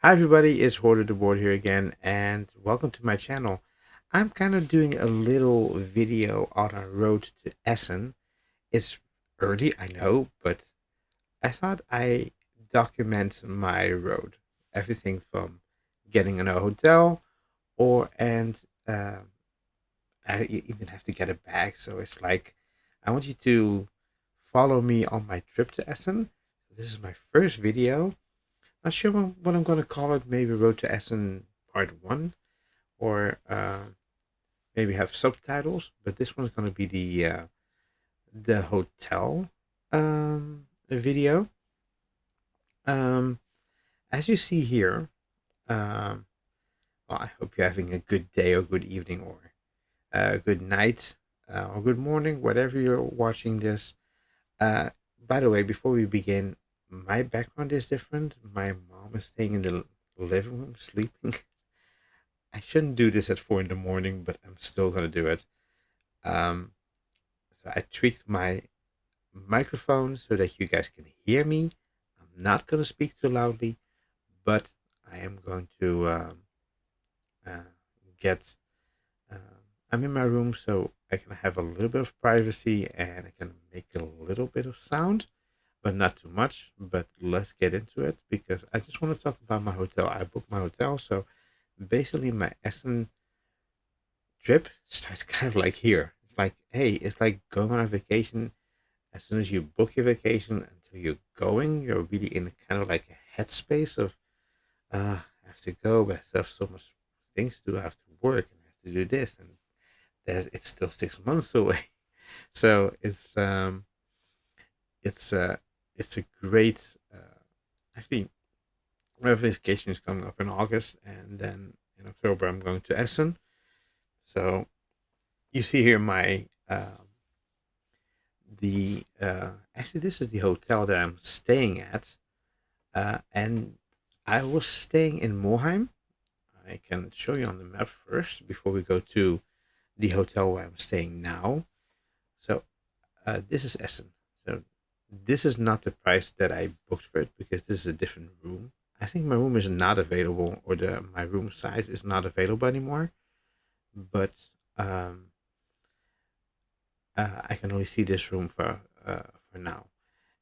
Hi everybody, it's Hoarder the Board here again, and welcome to my channel. I'm kind of doing a little video on a road to Essen. It's early, I know, but I thought I document my road. Everything from getting in a hotel or and even have to get a bag. So it's like I want you to follow me on my trip to Essen. This is my first video. Not sure what I'm going to call it. Maybe Road to Essen Part 1 or maybe have subtitles. But this one's going to be the hotel video. Um, as you see here, um, well, I hope you're having a good day or good evening or good night or good morning, whatever you're watching this. Uh, by the way, before we begin, my background is different. My mom is staying in the living room sleeping. I shouldn't do this at 4 in the morning, but I'm still gonna do it. Um, so I tweaked my microphone so that you guys can hear me. I'm not gonna speak too loudly, but I am going to uh, get. Uh, I'm in my room, so I can have a little bit of privacy and I can make a little bit of sound, but not too much. But let's get into it because I just want to talk about my hotel. I booked my hotel, so basically my Essen trip starts kind of like here. It's like, hey, it's like going on a vacation. As soon as you book your vacation until you're going, you're really in kind of like a headspace of, I have to go, but I still have so much things to do. I have to work and I have to do this, and it's still 6 months away. So it's uh, it's a great. Actually, my vacation is coming up in August, and then in October I'm going to Essen. So you see here my the actually this is the hotel that I'm staying at, and I was staying in Moheim. I can show you on the map first before we go to the hotel where I'm staying now. So this is Essen. So this is not the price that I booked for it because this is a different room. I think my room is not available, or the my room size is not available anymore. But um, I can only see this room for now.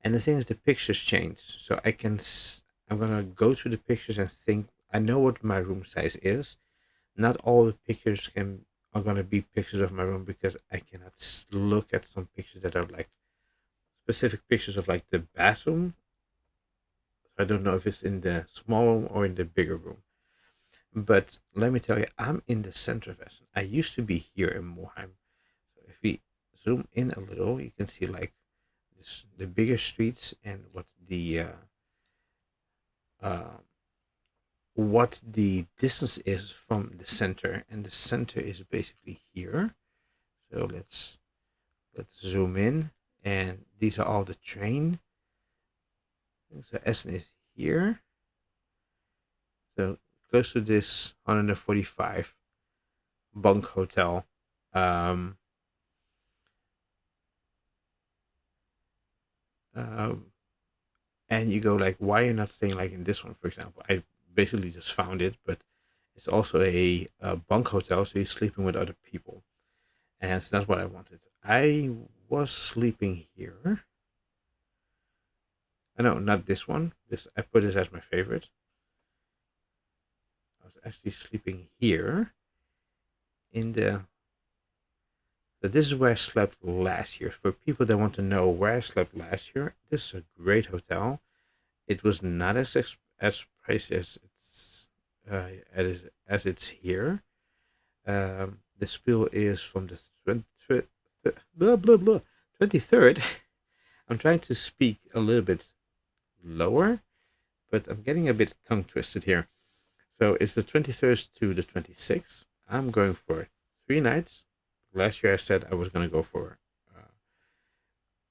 And the thing is, the pictures change, so I'm gonna go through the pictures and think I know what my room size is. Not all the pictures can are gonna be pictures of my room because I cannot look at some pictures that are like specific pictures of like the bathroom. So I don't know if it's in the small room or in the bigger room. But let me tell you, I'm in the center of Essen. I used to be here in Moheim. So if we zoom in a little, you can see like the bigger streets and uh, what the distance is from the center, and the center is basically here. So let's zoom in, and these are all the train. So Essen is here, so close to this 145 bunk hotel. Um, um, and you go like, why you're not staying like in this one, for example? I basically just found it, but it's also a bunk hotel, so you're sleeping with other people, and so that's what I wanted. I was sleeping here. No, not this one. This I put this as my favorite. I was actually sleeping here in the. So this is where I slept last year. For people that want to know where I slept last year, this is a great hotel. It was not as pricey as as it's here. The spiel is from the 20, blah blah blah 23rd. I'm trying to speak a little bit lower, but I'm getting a bit tongue twisted here. So it's the 23rd to the 26th. I'm going for 3 nights. Last year I said I was going to go for,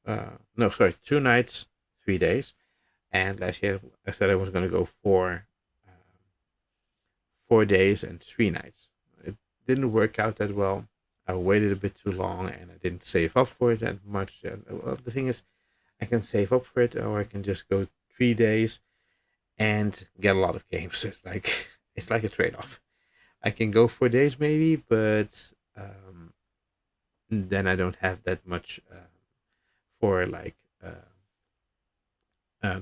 no, sorry, 2 nights, 3 days. And last year I said I was going to go for 4 days and 3 nights. It didn't work out that well. I waited a bit too long and I didn't save up for it that much. And well, the thing is, I can save up for it or I can just go 3 days and get a lot of games. So it's like a trade off. I can go 4 days maybe, but then I don't have that much for like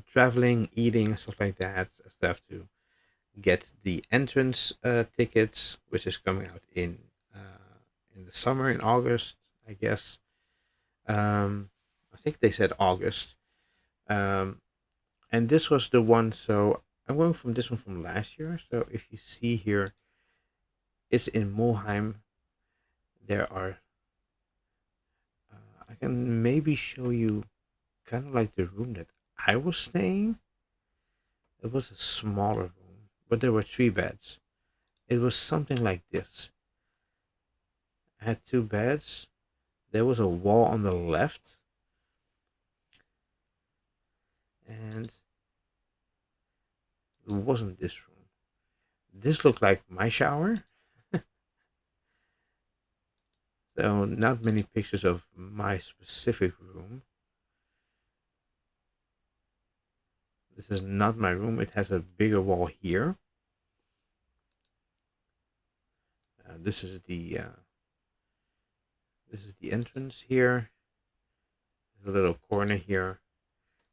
traveling, eating, stuff like that. I still have to get the entrance tickets, which is coming out in the summer in August, I guess. I think they said August. Um, and this was the one. So I'm going from this one from last year. So if you see here, it's in Mulheim. There are. I can maybe show you kind of like the room that I was staying. It was a smaller room, but there were 3 beds. It was something like this. I had 2 beds. There was a wall on the left, and it wasn't this room. This looked like my shower. So not many pictures of my specific room. This is not my room. It has a bigger wall here. This is the entrance here. There's a little corner here.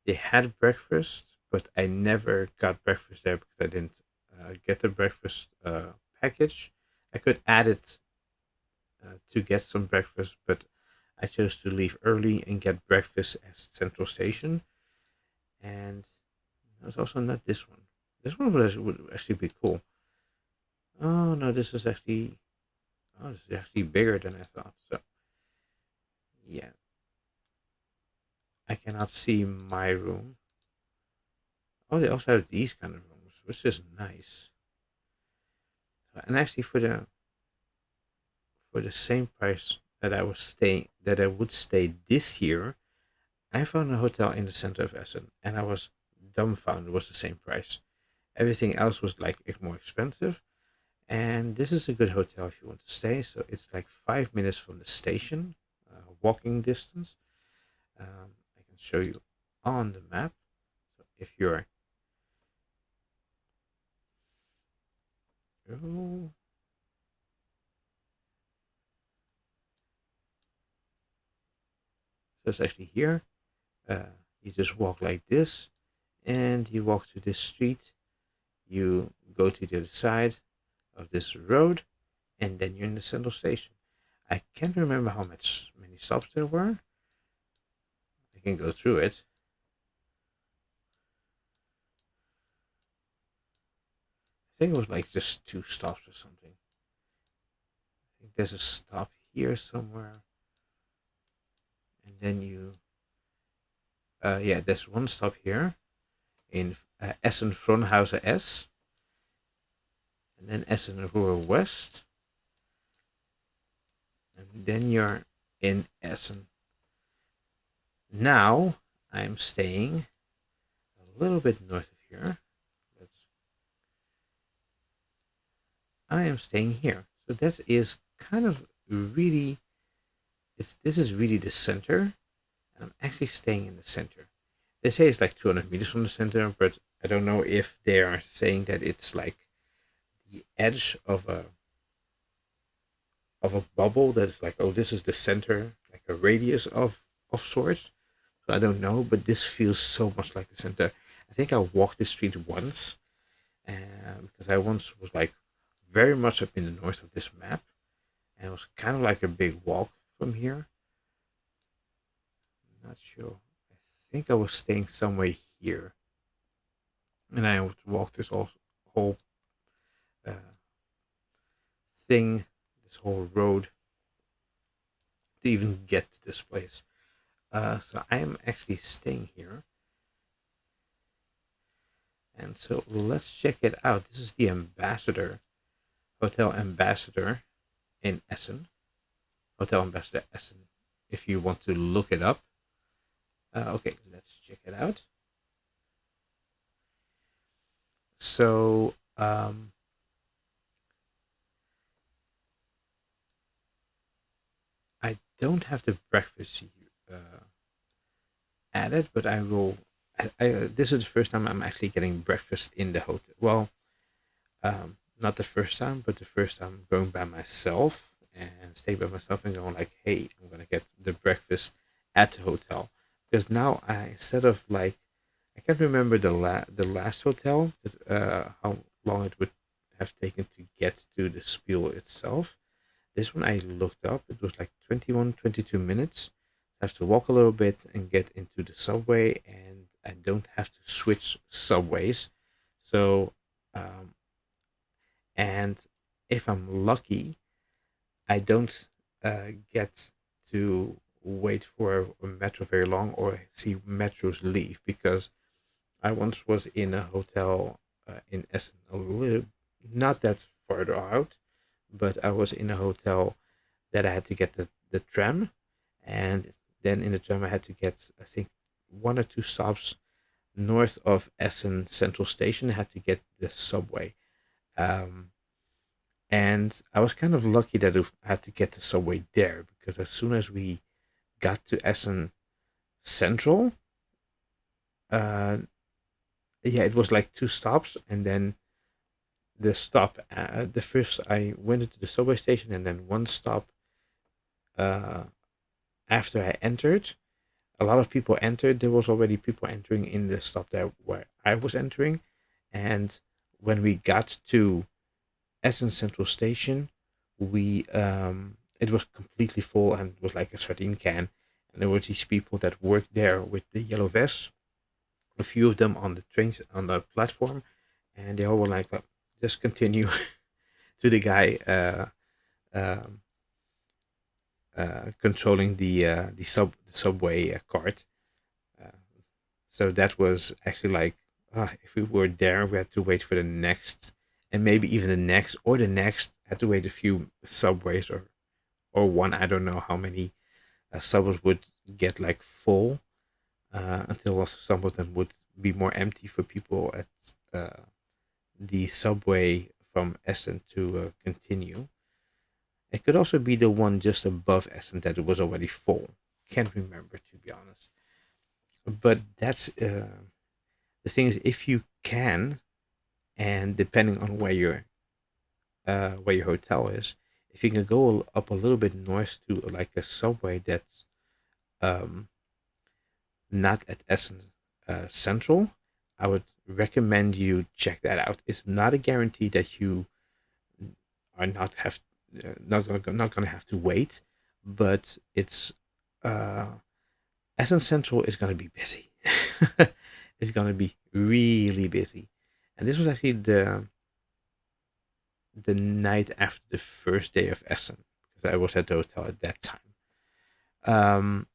They had breakfast, but I never got breakfast there because I didn't get the breakfast package. I could add it to get some breakfast, but I chose to leave early and get breakfast at Central Station. And it was also not this one. This one would actually be cool. Oh no, this is actually bigger than I thought. So yeah, I cannot see my room. Oh, they also have these kind of rooms, which is nice. And actually, for the same price that I would stay this year, I found a hotel in the center of Essen, and I was dumbfounded. It was the same price. Everything else was like more expensive, and this is a good hotel if you want to stay. So it's like 5 minutes from the station, walking distance. I can show you on the map. So if you're oh, so it's actually here. You just walk like this, and you walk to this street. You go to the other side of this road, and then you're in the central station. I can't remember how many stops there were. I can go through it. I think it was like just 2 stops or something. I think there's a stop here somewhere, and then yeah, there's one stop here in Essen Fronhauser S, and then Essen Ruhr West, and then you're in Essen. Now I'm staying a little bit north of here. Let's. I am staying here, so that is kind of really. This is really the center. I'm actually staying in the center. They say it's like 200 meters from the center, but I don't know if they are saying that it's like the edge of a bubble that's like, oh, this is the center, like a radius of sorts. So I don't know, but this feels so much like the center. I think I walked this street once, because I once was like very much up in the north of this map, and it was kind of like a big walk from here. Not sure. I think I was staying somewhere here, and I would walk this whole uh, thing, this whole road to even get to this place. So I am actually staying here, and so let's check it out. This is the Ambassador Hotel Ambassador in Essen. Hotel Ambassador Essen. If you want to look it up, okay, let's check it out. So I don't have the breakfast uh, added, but I will. this is the first time I'm actually getting breakfast in the hotel. Well, not the first time, but the first time going by myself and stay by myself and going like, hey, I'm gonna get the breakfast at the hotel. Because now I instead of like I can't remember the last hotel, 'cause, how long it would have taken to get to the Spiel itself. This one I looked up. It was like 21, 22 minutes. I have to walk a little bit and get into the subway, and I don't have to switch subways. So, um, and if I'm lucky, I don't get to wait for a metro very long or see metros leave, because I once was in a hotel in Essen, a little, not that farther out, but I was in a hotel that I had to get the tram, and then in the tram I had to get, I think, one or two stops north of Essen Central Station. I had to get the subway. Um, and I was kind of lucky that I had to get the subway there, because as soon as we got to Essen Central, uh, yeah, it was like two stops, and then the first I went into the subway station, and then one stop uh, after I entered, a lot of people entered. There was already people entering in the stop there where I was entering, and when we got to Essen Central Station, we it was completely full, and it was like a sardine can. And there were these people that worked there with the yellow vests, a few of them on the trains on the platform, and they all were like, "Well, just continue." To the guy um, controlling the subway cart. Uh, so that was actually like, if we were there, we had to wait for the next, and maybe even the next or the next. Had to wait a few subways, or one. I don't know how many subways would get like full until some of them would be more empty for people at the subway from Essen to continue. It could also be the one just above Essen that it was already full. Can't remember, to be honest. But that's the thing is, if you can, and depending on where your hotel is, if you can go up a little bit north to like a subway that's um, not at Essen Central, I would recommend you check that out. It's not a guarantee that you are not gonna have to wait, but it's uh, Essen Central is gonna be busy. It's gonna be really busy, and this was actually the night after the first day of Essen, because I was at the hotel at that time. Um,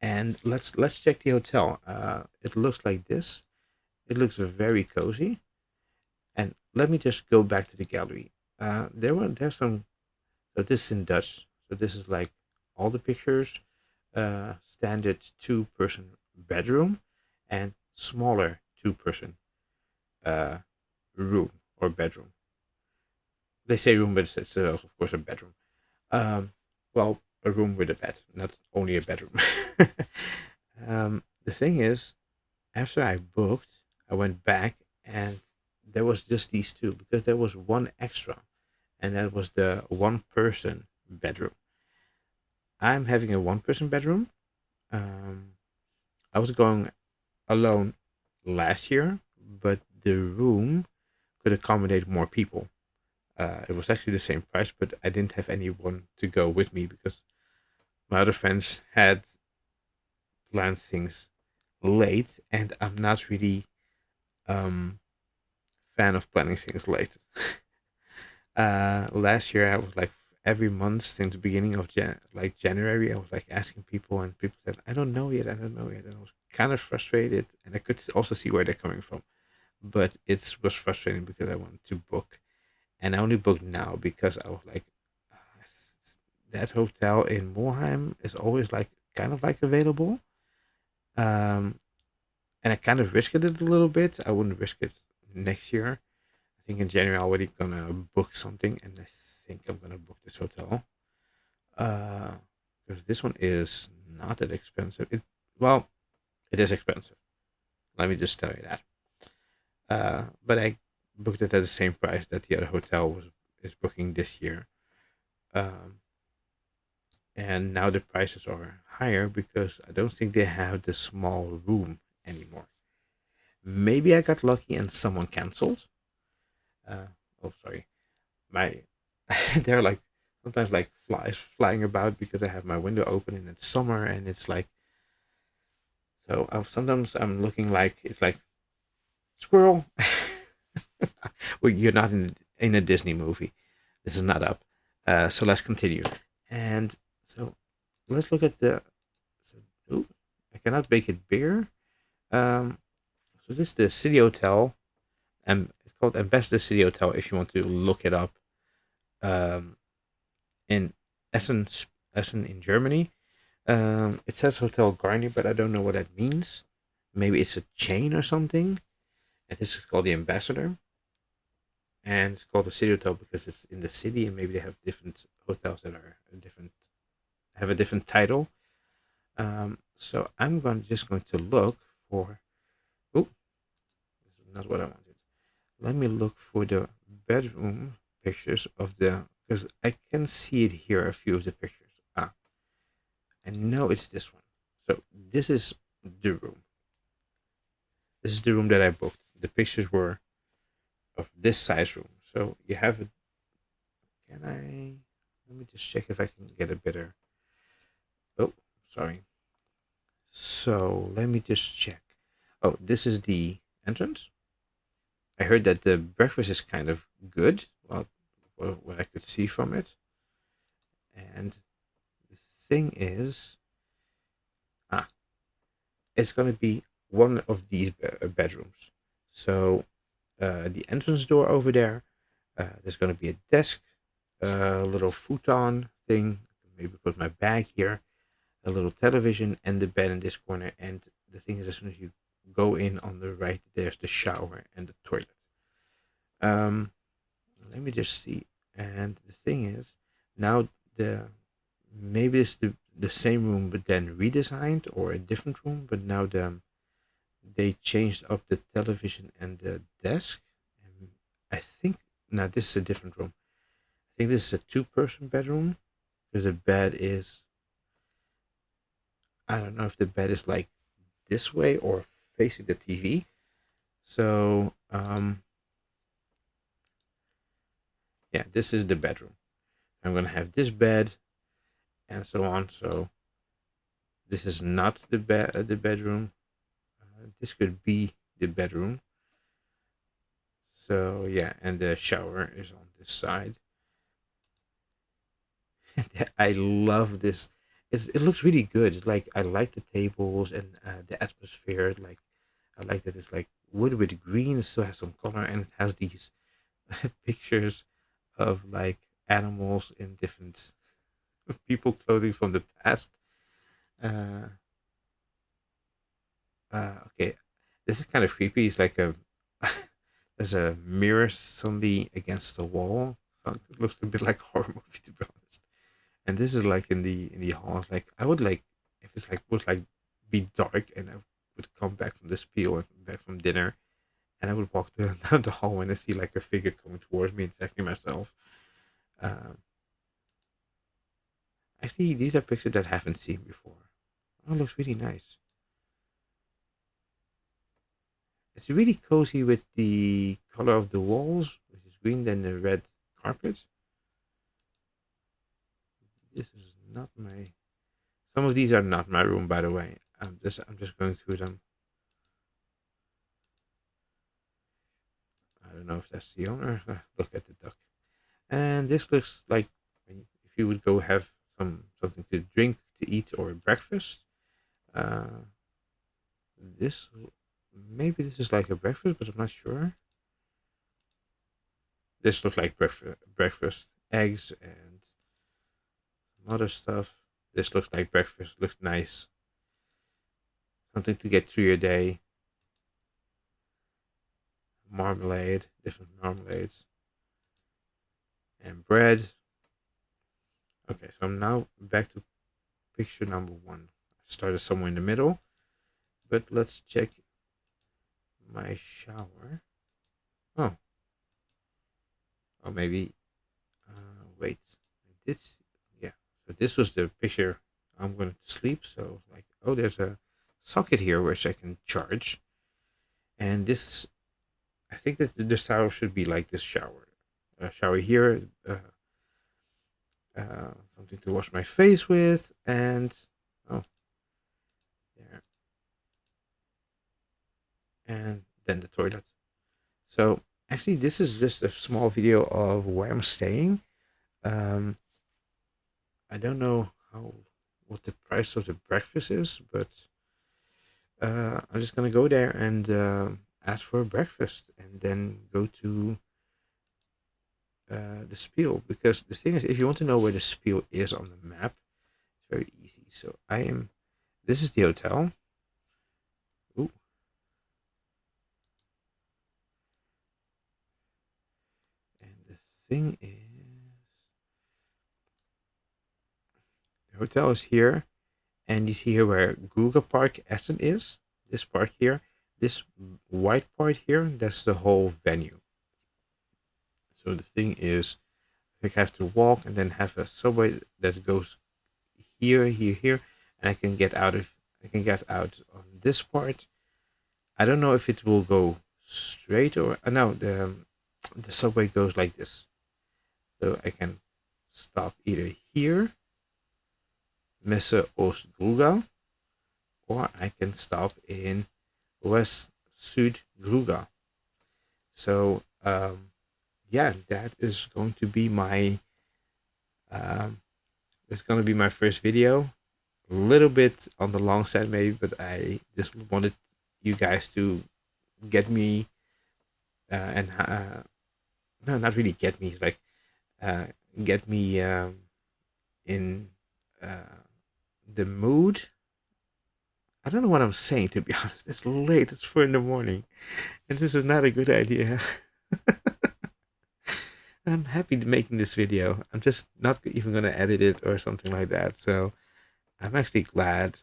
and let's check the hotel. It looks like this. It looks very cozy. And let me just go back to the gallery. There's some. So this is in Dutch. So this is like all the pictures. Standard two-person bedroom, and smaller two-person uh, room or bedroom. They say room, but it's of course a bedroom. Um, well, a room with a bed, not only a bedroom. The thing is, after I booked, I went back, and there was just these two, because there was one extra, and that was the one person bedroom. I'm having a one person bedroom. Um, I was going alone last year, but the room could accommodate more people. It was actually the same price, but I didn't have anyone to go with me, because my other friends had planned things late, and I'm not really um fan of planning things late. Last year I was like, every month since the beginning of like January, I was like asking people, and people said, "I don't know yet, I don't know yet," and I was kind of frustrated, and I could also see where they're coming from, but it was frustrating because I wanted to book, and I only booked now because I was like, "Ah, that hotel in Mulheim is always like kind of like available." Um, and I kind of risked it a little bit. I wouldn't risk it next year. I think in January I'm already gonna book something, and I think I'm gonna book this hotel. Uh, because this one is not that expensive. Well, It is expensive. Let me just tell you that. But I booked it at the same price that the other hotel was is booking this year. Um, and now the prices are higher because I don't think they have the small room anymore. Maybe I got lucky and someone canceled. Uh, oh, sorry, my they're like sometimes like flies flying about because I have my window open and it's summer and it's like so. Sometimes I'm looking like it's like squirrel. Well, you're not in a Disney movie. This is not up. So let's continue. And so let's look at the. So, ooh, I cannot make it bigger. Um, so this is the City Hotel, and it's called Ambassador City Hotel. If you want to look it up, um, in Essen, Essen in Germany. It says Hotel Garni, but I don't know what that means. Maybe it's a chain or something. And this is called the Ambassador, and it's called the City Hotel because it's in the city, and maybe they have different hotels that are different, have a different title. So I'm going just going to look for. Oh, this is not what I wanted. Let me look for the bedroom pictures of the because I can see it here. A few of the pictures. I know it's this one. So this is the room. This is the room that I booked. The pictures were of this size room. So you have it. Can I? Let me just check if I can get a better. Oh, sorry. So let me just check. Oh, this is the entrance. I heard that the breakfast is kind of good. Well, what I could see from it. And the thing is, ah, it's going to be one of these bedrooms. So the entrance door over there. There's going to be a desk, a little futon thing. Maybe put my bag here, a little television, and the bed in this corner. And the thing is, as soon as you go in on the right, there's the shower and the toilet. Um, Let me just see. And the thing is, now the maybe it's the same room, but then redesigned, or a different room. But now they changed up the television and the desk. And I think now this is a different room. I think this is a two-person bedroom because the bed is. I don't know if the bed is like this way or facing the TV. So yeah, this is the bedroom. I'm gonna have this bed and so on. So this is not the the bedroom. This could be the bedroom. So yeah, and the shower is on this side. I love this. It looks really good. Like I like the tables and the atmosphere. Like I like that it's like wood with green. It still has some color and it has these pictures of like animals in different people clothing from the past. Uh, okay, this is kind of creepy. It's like a there's a mirror suddenly against the wall. So it looks a bit like a horror movie to be honest. And this is like in the hall. Like I would like if it's like would like be dark and I would come back from the spiel and back from dinner and I would walk down the hall and I see like a figure coming towards me. It's actually myself. Um, Actually, these are pictures that I haven't seen before. Oh, it looks really nice. It's really cozy with the color of the walls, which is green, then the red carpet. This is not my. Some of these are not my room, by the way. I'm just going through them. I don't know if that's the owner. Look at the duck. And this looks like if you would go have something to drink, to eat, or breakfast. Uh, this maybe this is like a breakfast, but I'm not sure. This looks like breakfast, eggs and some other stuff. This looks like breakfast. Looks nice. Something to get through your day. Marmalade, different marmalades, and bread. Okay, so I'm now back to picture number one. I started somewhere in the middle. But let's check my shower. Oh, or maybe wait. This, yeah. So this was the picture. I'm going to sleep. So like, oh, there's a socket here which I can charge, and this, I think that the shower should be like this shower. Shower here, something to wash my face with, and oh, there, and then the toilet. So actually, this is just a small video of where I'm staying. Um, I don't know how what the price of the breakfast is, but I'm just gonna go there and ask for a breakfast, and then go to the Spiel. Because the thing is, if you want to know where the Spiel is on the map, it's very easy. So I am. This is the hotel. Ooh, and the thing is, the hotel is here, and you see here where Google Park Essen is. This park here, this white part here, that's the whole venue. So the thing is, I think I have to walk and then have a subway that goes here, here, here, and I can get out on this part. I don't know if it will go straight or no. The subway goes like this, so I can stop either here, Messe Oost-Gruga, or I can stop in West Zuid-Gruga. So yeah, that is going to be my um, it's going to be my first video. A little bit on the long side maybe, but I just wanted you guys to get me and no, not really get me. It's like uh, get me in uh, the mood. I don't know what I'm saying, to be honest. It's late. It's 4 in the morning, and this is not a good idea. I'm happy to making this video. I'm just not even gonna edit it or something like that. So I'm actually glad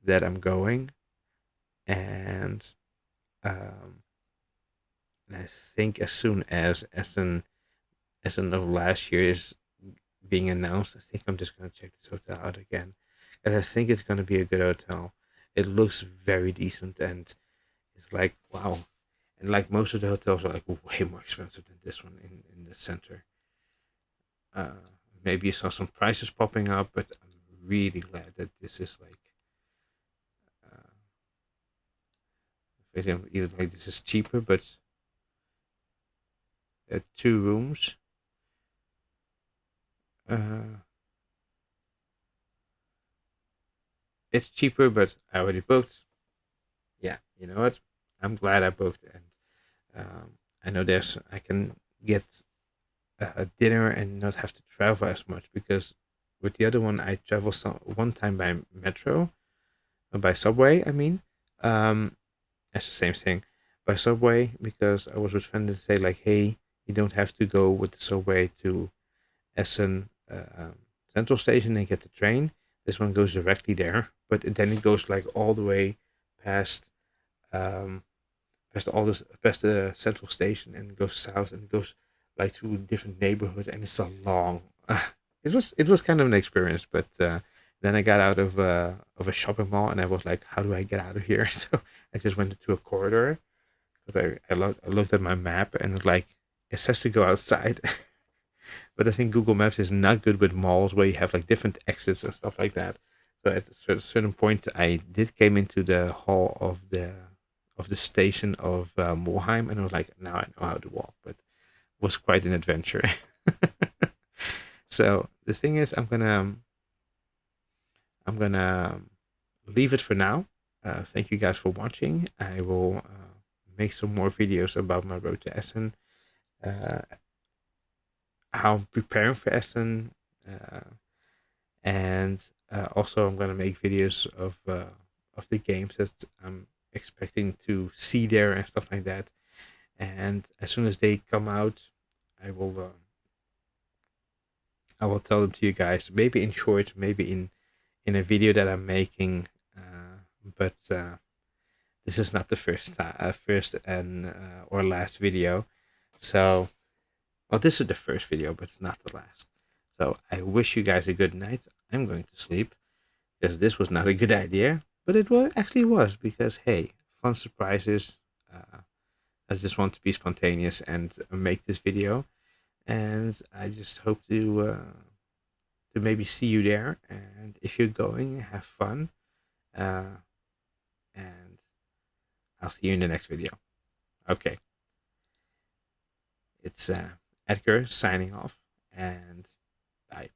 that I'm going, and um, I think as soon as Essen of last year is being announced, I think I'm just gonna check this hotel out again, and I think it's gonna be a good hotel. It looks very decent, and it's like wow, and like most of the hotels are like way more expensive than this one in the center. Uh, Maybe you saw some prices popping up, but I'm really glad that this is like, uh, for example, even like this is cheaper, but 2 rooms. Uh, it's cheaper, but I already booked. Yeah, you know what? I'm glad I booked, and I know I can get a dinner and not have to travel as much because with the other one I travel one time by metro, by subway. I mean, um, it's the same thing by subway because I was with friends and say like, hey, you don't have to go with the subway to Essen Central Station and get the train. This one goes directly there, but then it goes like all the way past um, past the Central Station and goes south and goes like through different neighborhoods, and it's so long. It was kind of an experience, but then I got out of a shopping mall and I was like, how do I get out of here? So I just went into a corridor because I looked at my map and it like it says to go outside. But I think Google Maps is not good with malls where you have like different exits and stuff like that. So at a certain point, I did came into the hall of the station of Moorheim, and I was like, now I know how to walk. But it was quite an adventure. So the thing is, I'm gonna leave it for now. Thank you guys for watching. I will make some more videos about my road to Essen, uh, how I'm preparing for Essen, uh, and also I'm gonna make videos of the games that I'm expecting to see there and stuff like that. And as soon as they come out, I will uh, I will tell them to you guys. Maybe in short, maybe in a video that I'm making. But this is not the first time, first and or last video. So, well, this is the first video, but it's not the last. So I wish you guys a good night. I'm going to sleep because this was not a good idea, but it was actually was because hey, fun surprises. I just want to be spontaneous and make this video, and I just hope to maybe see you there. And if you're going, have fun. Uh, and I'll see you in the next video. Okay, it's Edgar signing off, and bye.